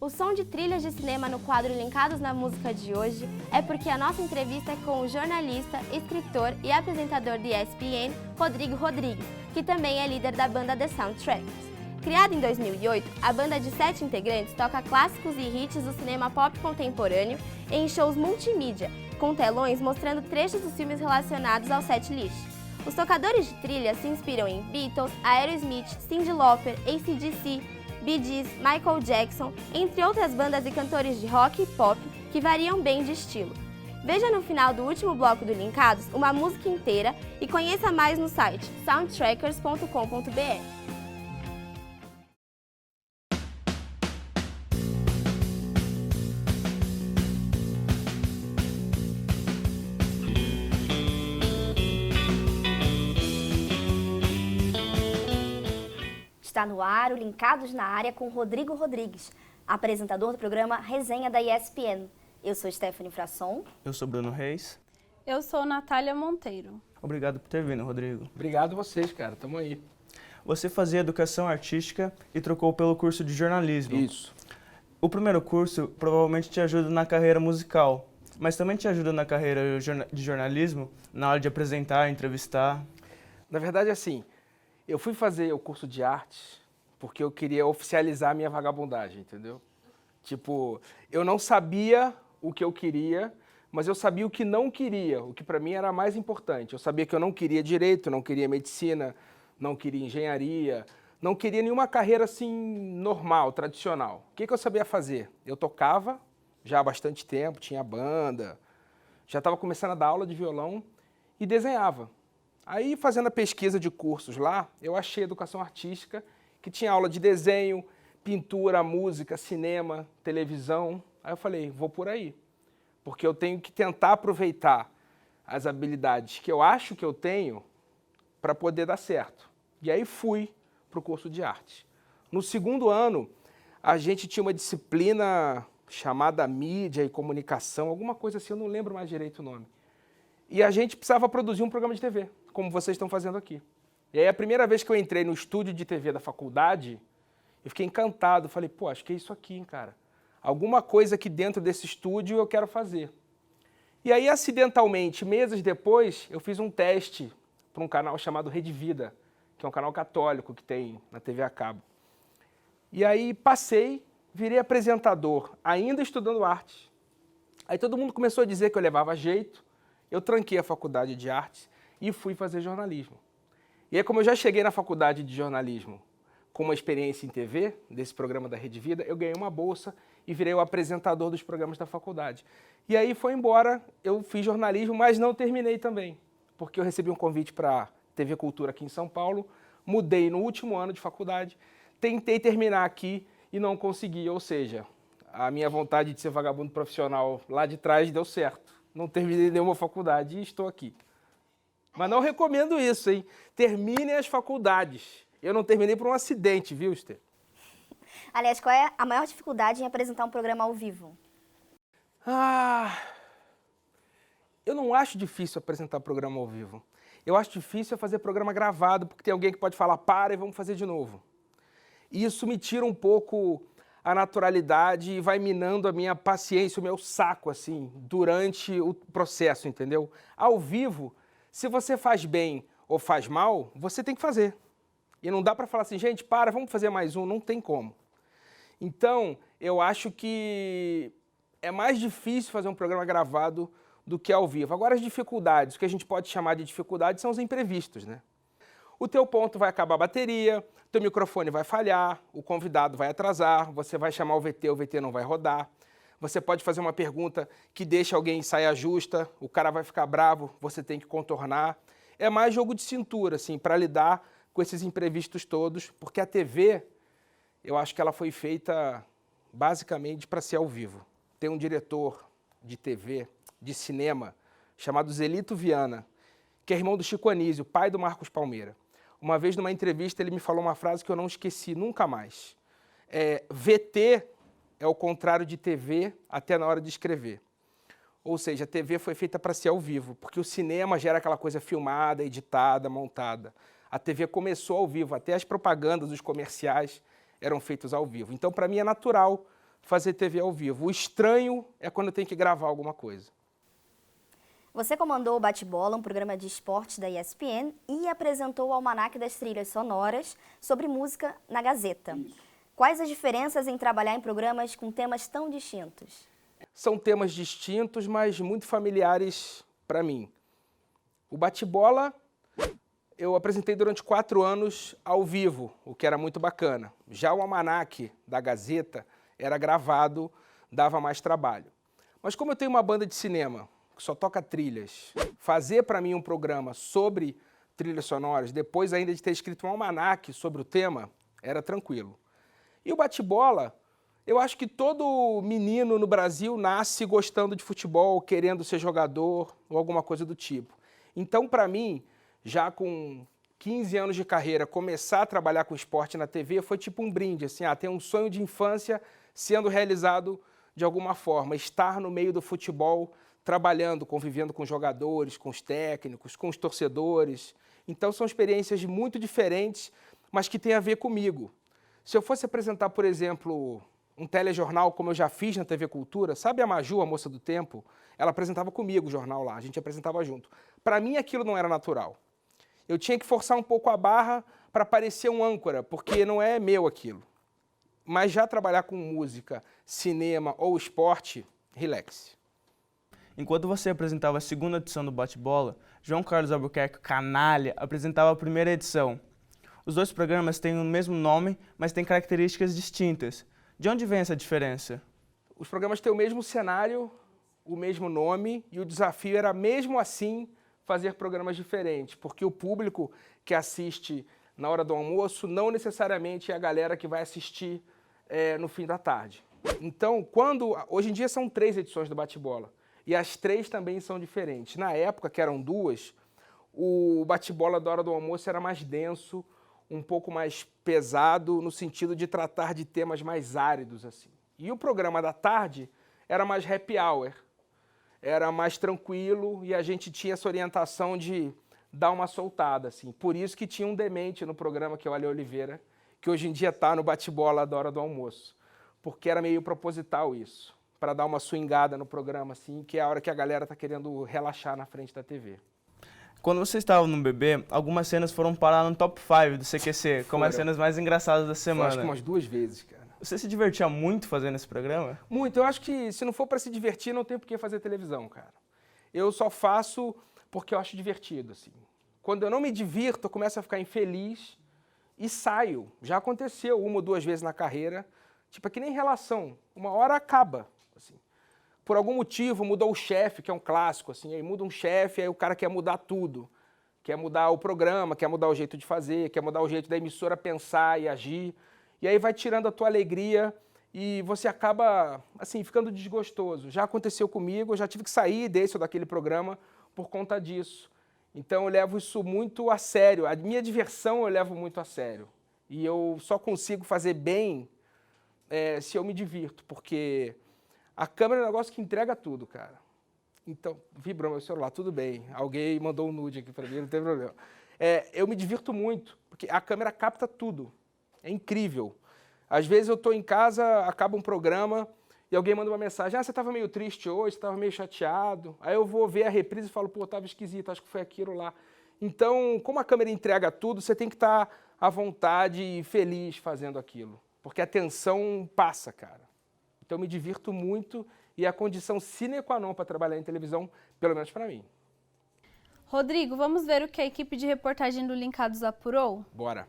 O som de trilhas de cinema no quadro Linkados na Música de hoje é porque a nossa entrevista é com o jornalista, escritor e apresentador de ESPN, Rodrigo Rodrigues, que também é líder da banda The Soundtrackers. Criada em 2008, a banda de 7 integrantes toca clássicos e hits do cinema pop contemporâneo em shows multimídia, com telões mostrando trechos dos filmes relacionados ao setlist. Os tocadores de trilha se inspiram em Beatles, Aerosmith, Cyndi Lauper, AC/DC, Bee Gees, Michael Jackson, entre outras bandas e cantores de rock e pop que variam bem de estilo. Veja no final do último bloco do Linkados uma música inteira e conheça mais no site soundtrackers.com.br. Está no ar o Linkados na Área com Rodrigo Rodrigues, apresentador do programa Resenha da ESPN. Eu sou Stephanie Frasson. Eu sou Bruno Reis. Eu sou Natália Monteiro. Obrigado por ter vindo, Rodrigo. Obrigado vocês, cara. Tamo aí. Você fazia educação artística e trocou pelo curso de jornalismo. Isso. O primeiro curso provavelmente te ajuda na carreira musical, mas também te ajuda na carreira de jornalismo, na hora de apresentar, entrevistar. Na verdade, assim, eu fui fazer o curso de artes porque eu queria oficializar a minha vagabundagem, entendeu? Tipo, eu não sabia o que eu queria, mas eu sabia o que não queria, o que para mim era mais importante. Eu sabia que eu não queria direito, não queria medicina, não queria engenharia, não queria nenhuma carreira assim normal, tradicional. O que eu sabia fazer? Eu tocava já há bastante tempo, tinha banda, já estava começando a dar aula de violão e desenhava. Aí, fazendo a pesquisa de cursos lá, eu achei educação artística, que tinha aula de desenho, pintura, música, cinema, televisão. Aí eu falei, vou por aí, porque eu tenho que tentar aproveitar as habilidades que eu acho que eu tenho para poder dar certo. E aí fui para o curso de arte. No segundo ano, a gente tinha uma disciplina chamada mídia e comunicação, alguma coisa assim, eu não lembro mais direito o nome. E a gente precisava produzir um programa de TV, como vocês estão fazendo aqui. E aí a primeira vez que eu entrei no estúdio de TV da faculdade, eu fiquei encantado, falei, pô, acho que é isso aqui, hein, cara. Alguma coisa aqui dentro desse estúdio eu quero fazer. E aí, acidentalmente, meses depois, eu fiz um teste para um canal chamado Rede Vida, que é um canal católico que tem na TV a cabo. E aí passei, virei apresentador, ainda estudando arte. Aí todo mundo começou a dizer que eu levava jeito, eu tranquei a faculdade de artes e fui fazer jornalismo. E aí, como eu já cheguei na faculdade de jornalismo com uma experiência em TV, desse programa da Rede Vida, eu ganhei uma bolsa e virei o apresentador dos programas da faculdade. E aí foi embora, eu fiz jornalismo, mas não terminei também, porque eu recebi um convite para TV Cultura aqui em São Paulo, mudei no último ano de faculdade, tentei terminar aqui e não consegui, ou seja, a minha vontade de ser vagabundo profissional lá de trás deu certo. Não terminei nenhuma faculdade e estou aqui. Mas não recomendo isso, hein? Terminem as faculdades. Eu não terminei por um acidente, viu, Esther? Aliás, qual é a maior dificuldade em apresentar um programa ao vivo? Eu não acho difícil apresentar programa ao vivo. Eu acho difícil fazer programa gravado, porque tem alguém que pode falar, para e vamos fazer de novo. E isso me tira um pouco a naturalidade e vai minando a minha paciência, o meu saco, assim, durante o processo, entendeu? Ao vivo, se você faz bem ou faz mal, você tem que fazer. E não dá para falar assim, gente, para, vamos fazer mais um, não tem como. Então, eu acho que é mais difícil fazer um programa gravado do que ao vivo. Agora, as dificuldades, o que a gente pode chamar de dificuldades são os imprevistos, né? O teu ponto vai acabar a bateria, teu microfone vai falhar, o convidado vai atrasar, você vai chamar o VT não vai rodar. Você pode fazer uma pergunta que deixa alguém em saia justa, o cara vai ficar bravo, você tem que contornar. É mais jogo de cintura, assim, para lidar com esses imprevistos todos, porque a TV, eu acho que ela foi feita basicamente para ser ao vivo. Tem um diretor de TV, de cinema, chamado Zelito Viana, que é irmão do Chico Anísio, pai do Marcos Palmeira. Uma vez, numa entrevista, ele me falou uma frase que eu não esqueci nunca mais. VT é o contrário de TV até na hora de escrever. Ou seja, a TV foi feita para ser ao vivo, porque o cinema gera aquela coisa filmada, editada, montada. A TV começou ao vivo, até as propagandas, os comerciais eram feitos ao vivo. Então, para mim, é natural fazer TV ao vivo. O estranho é quando eu tenho que gravar alguma coisa. Você comandou o Bate-Bola, um programa de esportes da ESPN, e apresentou o Almanaque das Trilhas Sonoras sobre música na Gazeta. Isso. Quais as diferenças em trabalhar em programas com temas tão distintos? São temas distintos, mas muito familiares para mim. O Bate-Bola eu apresentei durante 4 anos ao vivo, o que era muito bacana. Já o Almanaque da Gazeta era gravado, dava mais trabalho. Mas como eu tenho uma banda de cinema que só toca trilhas, fazer para mim um programa sobre trilhas sonoras, depois ainda de ter escrito um almanaque sobre o tema, era tranquilo. E o Bate-Bola, eu acho que todo menino no Brasil nasce gostando de futebol, querendo ser jogador ou alguma coisa do tipo. Então, para mim, já com 15 anos de carreira, começar a trabalhar com esporte na TV foi tipo um brinde, assim, tem um sonho de infância sendo realizado de alguma forma, estar no meio do futebol, trabalhando, convivendo com jogadores, com os técnicos, com os torcedores. Então são experiências muito diferentes, mas que têm a ver comigo. Se eu fosse apresentar, por exemplo, um telejornal, como eu já fiz na TV Cultura, sabe a Maju, a Moça do Tempo? Ela apresentava comigo o jornal lá, a gente apresentava junto. Para mim aquilo não era natural. Eu tinha que forçar um pouco a barra para parecer um âncora, porque não é meu aquilo. Mas já trabalhar com música, cinema ou esporte, relaxe. Enquanto você apresentava a segunda edição do Bate-Bola, João Carlos Albuquerque, Canalha, apresentava a primeira edição. Os dois programas têm o mesmo nome, mas têm características distintas. De onde vem essa diferença? Os programas têm o mesmo cenário, o mesmo nome, e o desafio era, mesmo assim, fazer programas diferentes, porque o público que assiste na hora do almoço não necessariamente é a galera que vai assistir no fim da tarde. Então, hoje em dia são 3 edições do Bate-Bola, e as 3 também são diferentes. Na época, que eram 2, o Bate-Bola da hora do almoço era mais denso, um pouco mais pesado, no sentido de tratar de temas mais áridos, assim. E o programa da tarde era mais happy hour, era mais tranquilo, e a gente tinha essa orientação de dar uma soltada, assim. Por isso que tinha um demente no programa, que é o Ale Oliveira, que hoje em dia está no Bate-Bola da hora do almoço, porque era meio proposital isso, para dar uma swingada no programa, assim, que é a hora que a galera está querendo relaxar na frente da TV. Quando você estava no BB, algumas cenas foram parar no top 5 do CQC, como as cenas mais engraçadas da semana. Eu acho que umas 2 vezes, cara. Você se divertia muito fazendo esse programa? Muito. Eu acho que se não for para se divertir, não tem por que fazer televisão, cara. Eu só faço porque eu acho divertido, assim. Quando eu não me divirto, eu começo a ficar infeliz e saio. Já aconteceu 1 ou 2 vezes na carreira. Tipo, é que nem relação. Uma hora acaba, assim. Por algum motivo, mudou o chefe, que é um clássico, assim. Aí muda um chefe, aí o cara quer mudar tudo. Quer mudar o programa, quer mudar o jeito de fazer, quer mudar o jeito da emissora pensar e agir. E aí vai tirando a tua alegria e você acaba, assim, ficando desgostoso. Já aconteceu comigo, eu já tive que sair desse ou daquele programa por conta disso. Então eu levo isso muito a sério. A minha diversão eu levo muito a sério. E eu só consigo fazer bem se eu me divirto, porque a câmera é um negócio que entrega tudo, cara. Então, vibrou meu celular, tudo bem. Alguém mandou um nude aqui para mim, não tem problema. Eu me divirto muito, porque a câmera capta tudo. É incrível. Às vezes eu estou em casa, acaba um programa e alguém manda uma mensagem, você estava meio triste hoje, você estava meio chateado. Aí eu vou ver a reprise e falo, pô, estava esquisito, acho que foi aquilo lá. Então, como a câmera entrega tudo, você tem que estar à vontade e feliz fazendo aquilo. Porque a tensão passa, cara. Então eu me divirto muito e é a condição sine qua non para trabalhar em televisão, pelo menos para mim. Rodrigo, vamos ver o que a equipe de reportagem do Linkados apurou? Bora.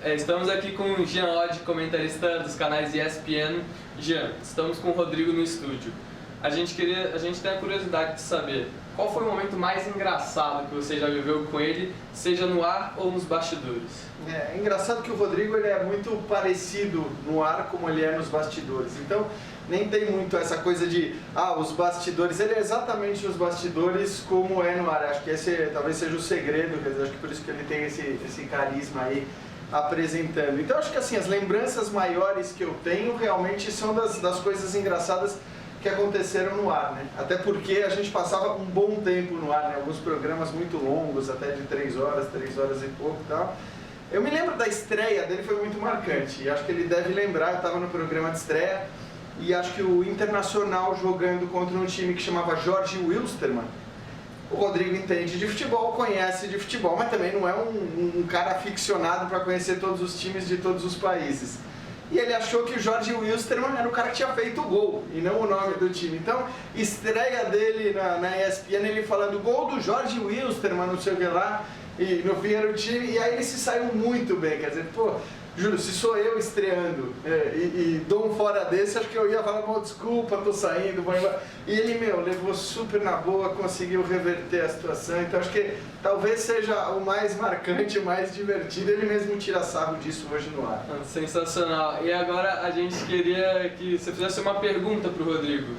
Estamos aqui com o Jean Lodge, comentarista dos canais ESPN. Jean, estamos com o Rodrigo no estúdio. A gente tem a curiosidade de saber qual foi o momento mais engraçado que você já viveu com ele, seja no ar ou nos bastidores. É engraçado que o Rodrigo ele é muito parecido no ar como ele é nos bastidores. Então, nem tem muito essa coisa de, os bastidores. Ele é exatamente os bastidores como é no ar. Acho que esse talvez seja o segredo, quer dizer, acho que por isso que ele tem esse carisma aí apresentando. Então, acho que assim, as lembranças maiores que eu tenho realmente são das coisas engraçadas que aconteceram no ar, né? Até porque a gente passava um bom tempo no ar, né? Alguns programas muito longos, até de 3 horas e pouco e tal. Eu me lembro da estreia dele, foi muito marcante. E acho que ele deve lembrar, eu estava no programa de estreia e acho que o Internacional jogando contra um time que chamava Jorge Wilstermann. O Rodrigo entende de futebol, conhece de futebol, mas também não é um cara aficionado para conhecer todos os times de todos os países. E ele achou que o Jorge Wilstermann era o cara que tinha feito o gol, e não o nome do time. Então, estreia dele na ESPN, ele falando gol do Jorge Wilstermann, não sei o que lá, e no fim era o time, e aí ele se saiu muito bem, quer dizer, pô, Júlio, se sou eu estreando e dou um fora desse, acho que eu ia falar, pô, desculpa, tô saindo, vou embora. E ele, levou super na boa, conseguiu reverter a situação. Então acho que talvez seja o mais marcante, o mais divertido. Ele mesmo tira sarro disso hoje no ar. Sensacional. E agora a gente queria que você fizesse uma pergunta pro Rodrigo.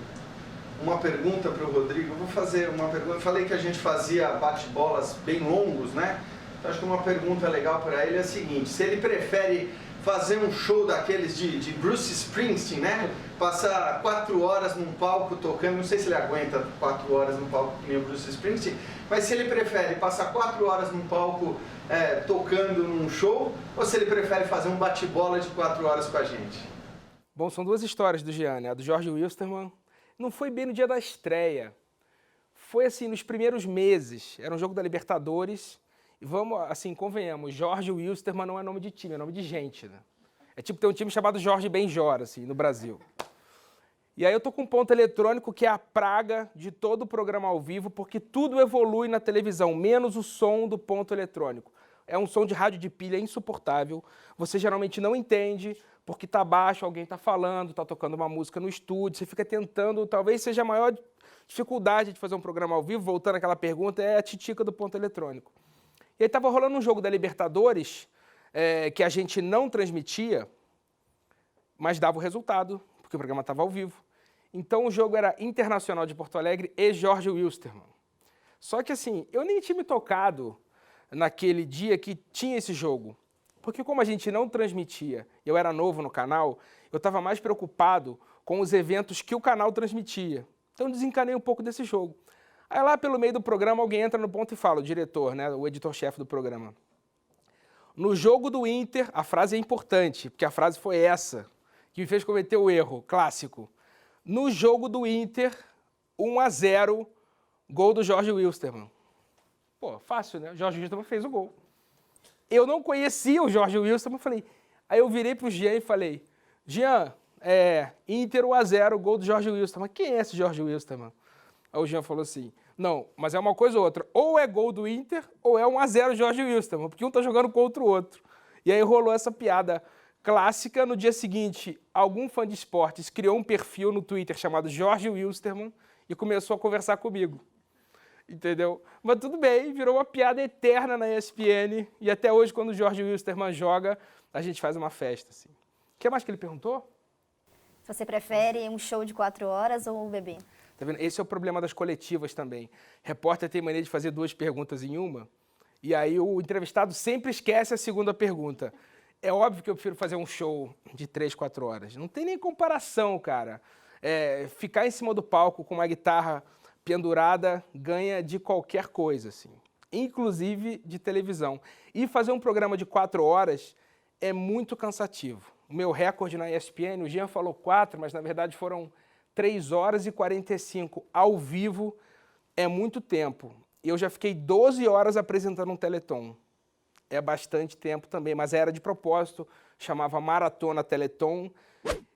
Uma pergunta para o Rodrigo? Eu vou fazer uma pergunta. Falei que a gente fazia bate-bolas bem longos, né? Acho que uma pergunta legal para ele é a seguinte: se ele prefere fazer um show daqueles de Bruce Springsteen, né? Passar 4 horas num palco tocando, não sei se ele aguenta 4 horas num palco que nem o Bruce Springsteen, mas se ele prefere passar 4 horas num palco tocando num show, ou se ele prefere fazer um bate-bola de 4 horas com a gente? Bom, são duas histórias do Jean, né? A do Jorge Wilstermann não foi bem no dia da estreia, foi assim, nos primeiros meses. Era um jogo da Libertadores. E vamos, assim, convenhamos, Jorge Wilstermann não é nome de time, é nome de gente, né? É tipo ter um time chamado Jorge Benjor, assim, no Brasil. E aí eu tô com um ponto eletrônico que é a praga de todo o programa ao vivo, porque tudo evolui na televisão, menos o som do ponto eletrônico. É um som de rádio de pilha insuportável, você geralmente não entende, porque tá baixo, alguém tá falando, tá tocando uma música no estúdio, você fica tentando, talvez seja a maior dificuldade de fazer um programa ao vivo, voltando àquela pergunta, é a titica do ponto eletrônico. E aí estava rolando um jogo da Libertadores que a gente não transmitia, mas dava o resultado, porque o programa estava ao vivo. Então o jogo era Internacional de Porto Alegre e Jorge Wilstermann. Só que assim, eu nem tinha me tocado naquele dia que tinha esse jogo. Porque como a gente não transmitia, eu era novo no canal, eu estava mais preocupado com os eventos que o canal transmitia. Então desencanei um pouco desse jogo. Aí lá pelo meio do programa alguém entra no ponto e fala, o diretor, né, o editor-chefe do programa. No jogo do Inter, a frase é importante, porque a frase foi essa, que me fez cometer o erro, clássico. No jogo do Inter, 1-0, gol do Jorge Wilstermann. Pô, fácil, né? O Jorge Wilstermann fez o gol. Eu não conhecia o Jorge Wilstermann, falei... Aí eu virei pro Jean e falei, Jean, Inter 1-0, gol do Jorge Wilstermann. Quem é esse Jorge Wilstermann? Aí o Jean falou assim, não, mas é uma coisa ou outra. Ou é gol do Inter, ou é 1-0 Jorge Wilstermann, porque um tá jogando contra o outro. E aí rolou essa piada clássica. No dia seguinte, algum fã de esportes criou um perfil no Twitter chamado Jorge Wilstermann e começou a conversar comigo. Entendeu? Mas tudo bem, virou uma piada eterna na ESPN. E até hoje, quando o Jorge Wilstermann joga, a gente faz uma festa. Assim. O que mais que ele perguntou? Você prefere um show de 4 horas ou um bebê? Tá vendo? Esse é o problema das coletivas também. Repórter tem mania de fazer 2 perguntas em uma, e aí o entrevistado sempre esquece a segunda pergunta. É óbvio que eu prefiro fazer um show de 3, 4 horas. Não tem nem comparação, cara. Ficar em cima do palco com uma guitarra pendurada ganha de qualquer coisa, assim. Inclusive de televisão. E fazer um programa de 4 horas é muito cansativo. O meu recorde na ESPN, o Jean falou 4, mas na verdade foram 3 horas e 45 ao vivo, é muito tempo. Eu já fiquei 12 horas apresentando um Teleton. É bastante tempo também, mas era de propósito, chamava Maratona Teleton.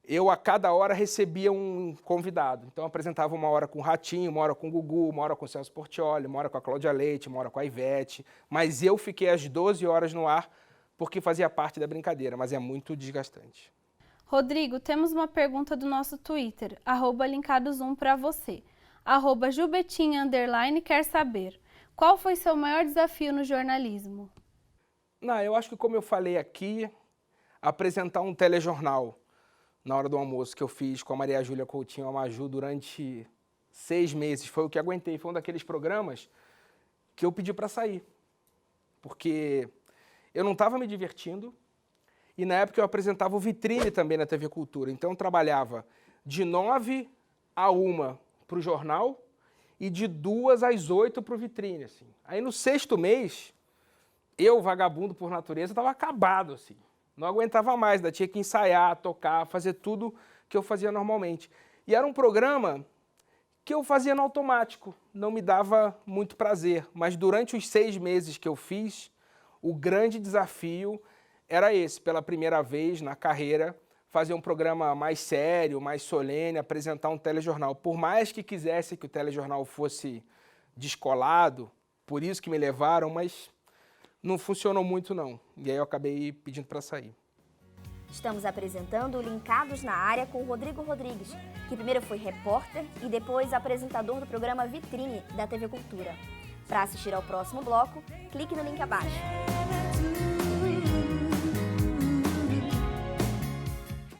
Eu, a cada hora, recebia um convidado. Então, eu apresentava 1 hora com o Ratinho, 1 hora com o Gugu, 1 hora com o Celso Portiolli, 1 hora com a Cláudia Leite, 1 hora com a Ivete. Mas eu fiquei as 12 horas no ar porque fazia parte da brincadeira, mas é muito desgastante. Rodrigo, temos uma pergunta do nosso Twitter, @linkados1 para você. @Jubetinha_ quer saber, qual foi seu maior desafio no jornalismo? Não, eu acho que, como eu falei aqui, apresentar um telejornal na hora do almoço que eu fiz com a Maria Júlia Coutinho, a Maju, durante 6 meses, foi o que aguentei. Foi um daqueles programas que eu pedi para sair, porque eu não estava me divertindo. E na época eu apresentava o Vitrine também na TV Cultura. Então eu trabalhava de 9 a 1 para o jornal e de 2 às 8 para o Vitrine. Assim. Aí no 6º mês, eu, vagabundo por natureza, estava acabado. Assim. Não aguentava mais, ainda tinha que ensaiar, tocar, fazer tudo que eu fazia normalmente. E era um programa que eu fazia no automático, não me dava muito prazer. Mas durante os 6 meses que eu fiz, o grande desafio era esse, pela primeira vez na carreira, fazer um programa mais sério, mais solene, apresentar um telejornal. Por mais que quisesse que o telejornal fosse descolado, por isso que me levaram, mas não funcionou muito não. E aí eu acabei pedindo para sair. Estamos apresentando o Linkados na Área com o Rodrigo Rodrigues, que primeiro foi repórter e depois apresentador do programa Vitrine da TV Cultura. Para assistir ao próximo bloco, clique no link abaixo.